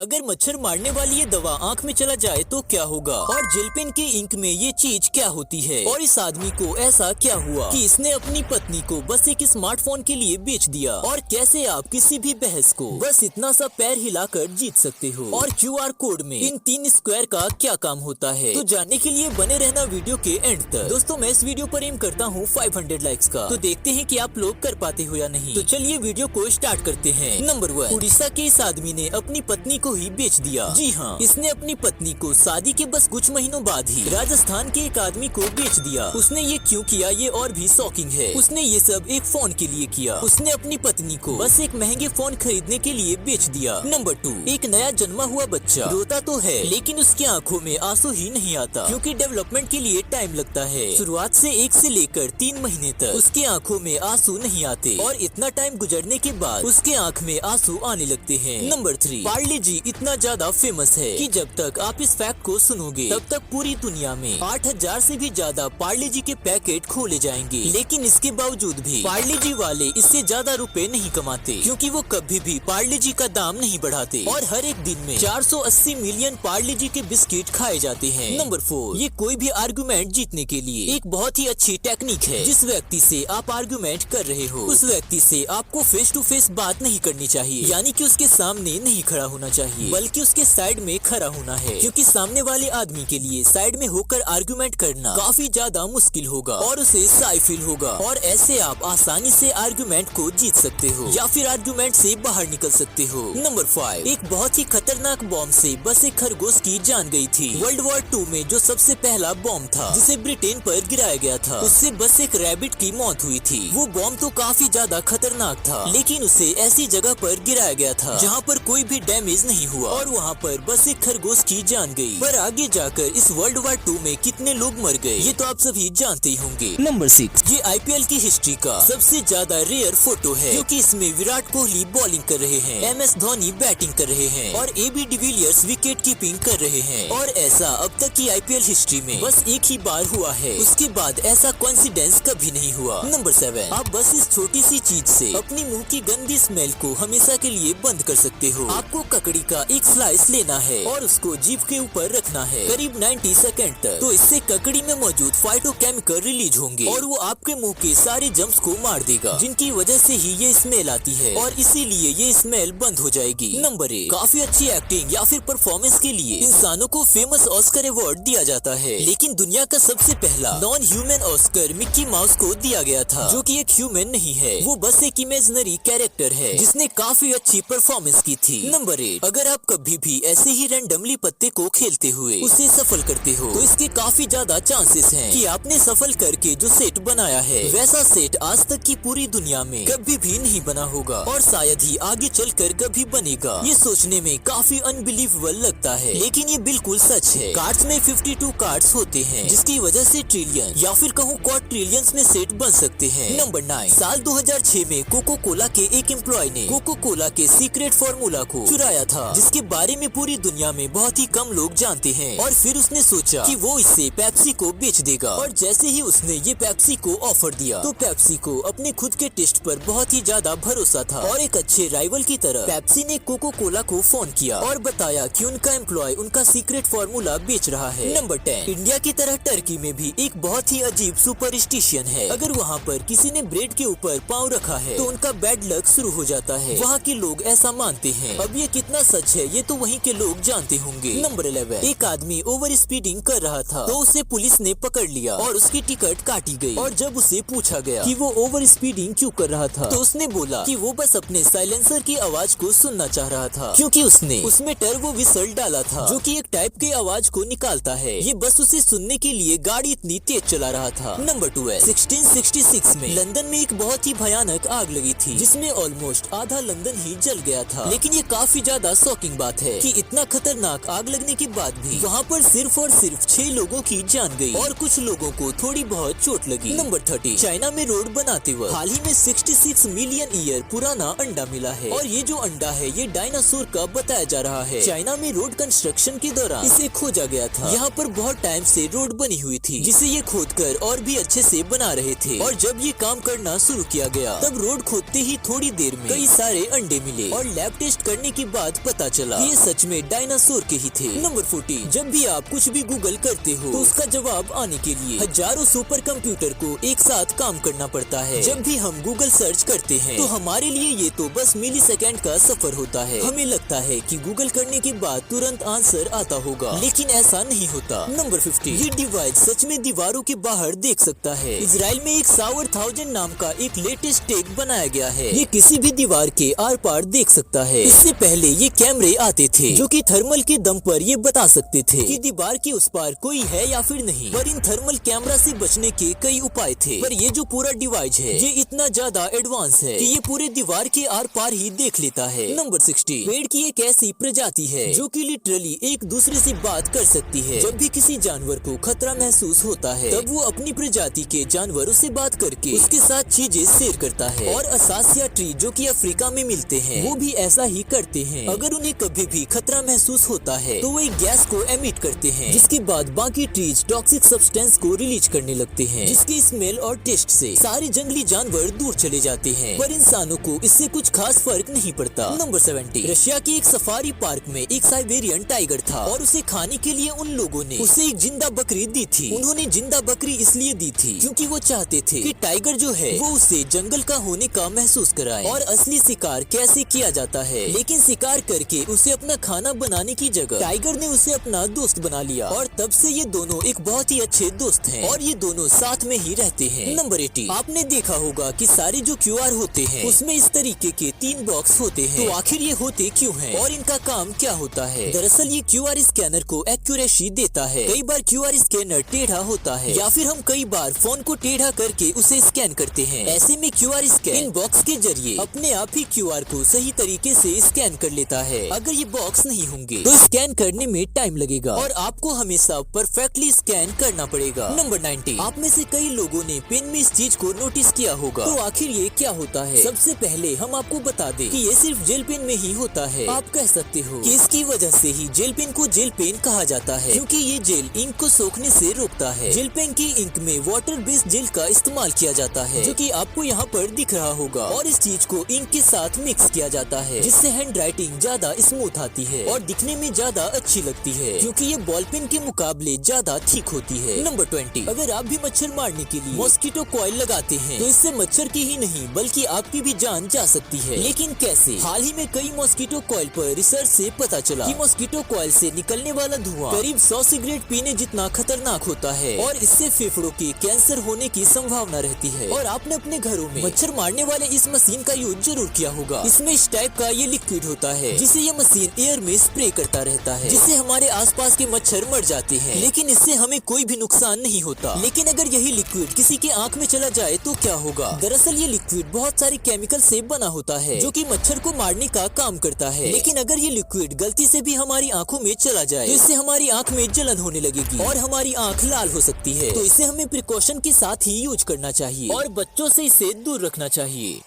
अगर मच्छर मारने वाली ये दवा आंख में चला जाए तो क्या होगा, और जेल पेन के इंक में ये चीज क्या होती है, और इस आदमी को ऐसा क्या हुआ कि इसने अपनी पत्नी को बस एक स्मार्टफोन के लिए बेच दिया, और कैसे आप किसी भी बहस को बस इतना सा पैर हिलाकर जीत सकते हो, और QR कोड में इन 3 स्क्वायर का क्या काम होता है। तो जानने के लिए बने रहना वीडियो के एंड तक। दोस्तों मैं इस वीडियो पर एम करता हूँ 500 लाइक्स का, तो देखते हैं कि आप लोग कर पाते हो या नहीं। तो चलिए वीडियो को स्टार्ट करते हैं। नंबर 1, उड़ीसा के इस आदमी ने अपनी पत्नी को ही बेच दिया। जी हाँ, इसने अपनी पत्नी को शादी के बस कुछ महीनों बाद ही राजस्थान के एक आदमी को बेच दिया। उसने ये क्यों किया ये और भी शॉकिंग है। उसने ये सब एक फोन के लिए किया। उसने अपनी पत्नी को बस एक महंगे फोन खरीदने के लिए बेच दिया। नंबर 2, एक नया जन्मा हुआ बच्चा रोता तो है लेकिन उसकी आंखों में आंसू ही नहीं आता, क्योंकि डेवलपमेंट के लिए टाइम लगता है। शुरुआत से 1 से लेकर 3 महीने तक उसकी आंखों में आंसू नहीं आते, और इतना टाइम गुजरने के बाद उसके आंख में आंसू आने लगते हैं। नंबर 3, पार्ले जी इतना ज्यादा फेमस है कि जब तक आप इस फैक्ट को सुनोगे तब तक पूरी दुनिया में 8000 से भी ज्यादा पार्ले जी के पैकेट खोले जाएंगे। लेकिन इसके बावजूद भी पार्ले जी वाले इससे ज्यादा रुपए नहीं कमाते, क्योंकि वो कभी भी पार्ले जी का दाम नहीं बढ़ाते, और हर एक दिन में 480 मिलियन पार्ले जी के बिस्किट खाए जाते हैं। नंबर 4, ये कोई भी आर्गुमेंट जीतने के लिए एक बहुत ही अच्छी टेक्निक है। जिस व्यक्ति से आप आर्गुमेंट कर रहे हो उस व्यक्ति से आपको फेस टू फेस बात नहीं करनी चाहिए, यानी कि उसके सामने नहीं खड़ा होना चाहिए, बल्कि उसके साइड में खड़ा होना है, क्योंकि सामने वाले आदमी के लिए साइड में होकर आर्गुमेंट करना काफी ज्यादा मुश्किल होगा और उसे शाय फील होगा, और ऐसे आप आसानी से आर्गुमेंट को जीत सकते हो या फिर आर्गुमेंट से बाहर निकल सकते हो। नंबर 5, एक बहुत ही खतरनाक बॉम्ब से बस एक खरगोश की जान गई थी। वर्ल्ड वॉर 2 में जो सबसे पहला बॉम्ब था जिसे ब्रिटेन पर गिराया गया था, उससे बस एक रैबिट की मौत हुई थी। वो बॉम्ब तो काफी ज्यादा खतरनाक था, लेकिन उसे ऐसी जगह पर गिराया गया था जहाँ पर कोई भी डैमेज नहीं हुआ, और वहाँ पर बस एक खरगोश की जान गई। पर आगे जाकर इस वर्ल्ड वॉर 2 में कितने लोग मर गए ये तो आप सभी जानते ही होंगे। नंबर 6, ये IPL की हिस्ट्री का सबसे ज्यादा रेयर फोटो है, क्योंकि इसमें विराट कोहली बॉलिंग कर रहे हैं, MS धोनी बैटिंग कर रहे हैं, और AB डिविलियर्स विकेट कीपिंग कर रहे हैं। और ऐसा अब तक की IPL हिस्ट्री में बस एक ही बार हुआ है, उसके बाद ऐसा कोइंसिडेंस कभी नहीं हुआ। नंबर 7, आप बस इस छोटी सी चीज से अपनी मुंह की गंदी स्मेल को हमेशा के लिए बंद कर सकते हो। आपको ककड़ी का एक स्लाइस लेना है और उसको जीभ के ऊपर रखना है करीब 90 सेकंड तक, तो इससे ककड़ी में मौजूद फाइटोकेमिकल रिलीज होंगे और वो आपके मुंह के सारे जम्स को मार देगा, जिनकी वजह से ही ये स्मेल आती है, और इसीलिए ये स्मेल बंद हो जाएगी। नंबर 8, काफी अच्छी एक्टिंग या फिर परफॉर्मेंस के लिए इंसानों को फेमस ऑस्कर अवार्ड दिया जाता है, लेकिन दुनिया का सबसे पहला non human Oscar Mickey mouse को दिया गया था, जो कि एक ह्यूमन नहीं है, वो बस एक इमेजिनरी कैरेक्टर है जिसने काफी अच्छी परफॉर्मेंस की थी। नंबर 8, अगर आप कभी भी ऐसे ही रैंडमली पत्ते को खेलते हुए उसे सफल करते हो तो इसके काफी ज्यादा चांसेस हैं कि आपने सफल करके जो सेट बनाया है वैसा सेट आज तक की पूरी दुनिया में कभी भी नहीं बना होगा, और शायद ही आगे चलकर कभी बनेगा। ये सोचने में काफी अनबिलीवेबल लगता है, लेकिन ये बिल्कुल सच है। कार्ड्स में 52 कार्ड्स होते हैं, जिसकी वजह से ट्रिलियन या फिर कहूँ क्वाड्रिलियंस में सेट बन सकते हैं। नंबर 9, साल 2006 में कोको कोला के एक एम्प्लॉय ने कोको कोला के सीक्रेट फॉर्मूला को चुराया था, जिसके बारे में पूरी दुनिया में बहुत ही कम लोग जानते हैं, और फिर उसने सोचा कि वो इसे पेप्सी को बेच देगा, और जैसे ही उसने ये पेप्सी को ऑफर दिया तो पेप्सी को अपने खुद के टेस्ट पर बहुत ही ज्यादा भरोसा था, और एक अच्छे राइवल की तरह पेप्सी ने कोको कोला को फोन किया और बताया कि उनका एम्प्लॉय उनका सीक्रेट फॉर्मूला बेच रहा है। नंबर 10, इंडिया की तरह टर्की में भी एक बहुत ही अजीब सुपरस्टिशन है। अगर वहाँ पर किसी ने ब्रेड के ऊपर पाँव रखा है तो उनका बैड लक शुरू हो जाता है। वहाँ के लोग ऐसा मानते हैं। अब ये कितना सच है ये तो वहीं के लोग जानते होंगे। नंबर 11, एक आदमी ओवर स्पीडिंग कर रहा था तो उसे पुलिस ने पकड़ लिया और उसकी टिकट काटी गई, और जब उसे पूछा गया कि वो ओवर स्पीडिंग क्यों कर रहा था तो उसने बोला कि वो बस अपने साइलेंसर की आवाज को सुनना चाह रहा था, क्योंकि उसने उसमें टर्बो विसल डाला था जो कि एक टाइप की आवाज को निकालता है। ये बस उसे सुनने के लिए गाड़ी इतनी तेज चला रहा था। नंबर 12, 1666 में लंदन में एक बहुत ही भयानक आग लगी थी, जिसमें ऑलमोस्ट आधा लंदन ही जल गया था। लेकिन ये काफी ज्यादा शॉकिंग बात है कि इतना खतरनाक आग लगने के बाद भी वहाँ पर सिर्फ और सिर्फ 6 लोगों की जान गई, और कुछ लोगों को थोड़ी बहुत चोट लगी। नंबर 30, चाइना में रोड बनाते वक्त हाल ही में 66 मिलियन ईयर पुराना अंडा मिला है, और ये जो अंडा है ये डायनासोर का बताया जा रहा है। चाइना में रोड कंस्ट्रक्शन के दौरान इसे खोजा गया था। यहाँ पर बहुत टाइम से रोड बनी हुई थी, जिसे ये खोदकर और भी अच्छे से बना रहे थे, और जब ये काम करना शुरू किया गया तब रोड खोदते ही थोड़ी देर में कई सारे अंडे मिले, और लैब टेस्ट करने के बाद पता चला ये सच में डायनासोर के ही थे। नंबर 14, जब भी आप कुछ भी गूगल करते हो तो उसका जवाब आने के लिए हजारों सुपर कंप्यूटर को एक साथ काम करना पड़ता है। जब भी हम गूगल सर्च करते हैं तो हमारे लिए ये तो बस मिली सेकेंड का सफर होता है। हमें लगता है कि गूगल करने के बाद तुरंत आंसर आता होगा, लेकिन ऐसा नहीं होता। नंबर 50, ये डिवाइस सच में दीवारों के बाहर देख सकता है। इजराइल में एक सावर 1000 नाम का एक लेटेस्ट टेक बनाया गया है। ये किसी भी दीवार के आर पार देख सकता है। इससे पहले ये कैमरे आते थे जो कि थर्मल के दम पर ये बता सकते थे कि दीवार के उस पार कोई है या फिर नहीं। पर इन थर्मल कैमरा से बचने के कई उपाय थे, पर ये जो पूरा डिवाइस है ये इतना ज्यादा एडवांस है कि ये पूरे दीवार के आर पार ही देख लेता है। नंबर 60, पेड़ की एक ऐसी प्रजाति है जो कि लिटरली एक दूसरे से बात कर सकती है। जब भी किसी जानवर को खतरा महसूस होता है तब वो अपनी प्रजाति के जानवरों से बात करके उसके साथ चीजें शेयर करता है। और असासिया ट्री जो कि अफ्रीका में मिलते हैं वो भी ऐसा ही करते हैं। अगर उन्हें कभी भी खतरा महसूस होता है तो वो एक गैस को एमिट करते हैं, जिसके बाद बाकी ट्रीज टॉक्सिक सब्सटेंस को रिलीज करने लगते हैं, जिसके स्मेल और टेस्ट से सारे जंगली जानवर दूर चले जाते हैं। पर इंसानों को इससे कुछ खास फर्क नहीं पड़ता। नंबर 70, रशिया के एक सफारी पार्क में एक साइबेरियन टाइगर था और उसे खाने के लिए उन लोगों ने उसे एक जिंदा बकरी दी थी। उन्होंने जिंदा बकरी इसलिए दी थी क्योंकि वो चाहते थे कि टाइगर जो है वो उसे जंगल का होने का महसूस कराए और असली शिकार कैसे किया जाता है। लेकिन शिकार करके उसे अपना खाना बनाने की जगह टाइगर ने उसे अपना दोस्त बना लिया और तब से ये दोनों एक बहुत ही अच्छे दोस्त हैं और ये दोनों साथ में ही रहते हैं। नंबर 80, आपने देखा होगा कि सारे जो QR होते हैं उसमें इस तरीके के 3 बॉक्स होते हैं। तो आखिर ये होते क्यों हैं और इनका काम क्या होता है? दरअसल ये QR स्कैनर को एक्यूरेसी देता है। कई बार QR स्कैनर टेढ़ा होता है या फिर हम कई बार फोन को टेढ़ा करके उसे स्कैन करते हैं। ऐसे में QR स्कैन इन बॉक्स के जरिए अपने आप ही QR को सही तरीके से स्कैन कर लेता है। अगर ये बॉक्स नहीं होंगे तो स्कैन करने में टाइम लगेगा और आपको हमेशा परफेक्टली स्कैन करना पड़ेगा। नंबर 90, आप में से कई लोगों ने पेन में इस चीज को नोटिस किया होगा। तो आखिर ये क्या होता है? सबसे पहले हम आपको बता दें कि ये सिर्फ जेल पेन में ही होता है। आप कह सकते हो कि इसकी वजह से ही जेल पेन को जेल पेन कहा जाता है, क्योंकि ये जेल इंक को सोखने से रोकता है। जेल पेन की इंक में वाटर बेस्ड जेल का इस्तेमाल किया जाता है, जो कि आपको यहाँ पर दिख रहा होगा। और इस चीज को इंक के साथ मिक्स किया जाता है, जिससे हैंड राइटिंग ज्यादा स्मूथ आती है और दिखने में ज्यादा अच्छी लगती है, क्योंकि ये बॉल पेन के मुकाबले ज्यादा थिक होती है। नंबर 20, अगर आप भी मच्छर मारने के लिए मॉस्किटो कॉइल लगाते हैं तो इससे मच्छर की ही नहीं बल्कि आपकी भी जान जा सकती है। लेकिन कैसे? हाल ही में कई मॉस्किटो कॉइल पर रिसर्च से पता चला कि मॉस्किटो कॉइल से निकलने वाला धुआं करीब 100 सिगरेट पीने जितना खतरनाक होता है और इससे फेफड़ों के कैंसर होने की संभावना रहती है। और आपने अपने घरों में मच्छर मारने वाले इस मशीन का यूज जरूर किया होगा। इसमें इस टाइप का ये लिक्विड होता है जिसे ये मशीन एयर में स्प्रे करता रहता है, जिससे हमारे आसपास के मच्छर मर जाते हैं, लेकिन इससे हमें कोई भी नुकसान नहीं होता। लेकिन अगर यही लिक्विड किसी के आँख में चला जाए तो क्या होगा? दरअसल ये लिक्विड बहुत सारे केमिकल से बना होता है जो कि मच्छर को मारने का काम करता है। लेकिन अगर ये लिक्विड गलती से भी हमारी आंखों में चला जाए तो इससे हमारी आंख में जलन होने लगेगी और हमारी आंख लाल हो सकती है। तो इसे हमें प्रिकॉशन के साथ ही यूज करना चाहिए और बच्चों से इसे दूर रखना चाहिए।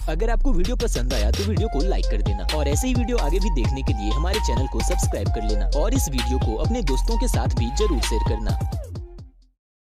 अगर आपको वीडियो पसंद आया तो वीडियो को लाइक कर देना और ऐसे ही वीडियो आगे भी देखने के लिए हमारे चैनल को सब्सक्राइब कर लेना और इस वीडियो को अपने दोस्तों के साथ भी जरूर शेयर करना।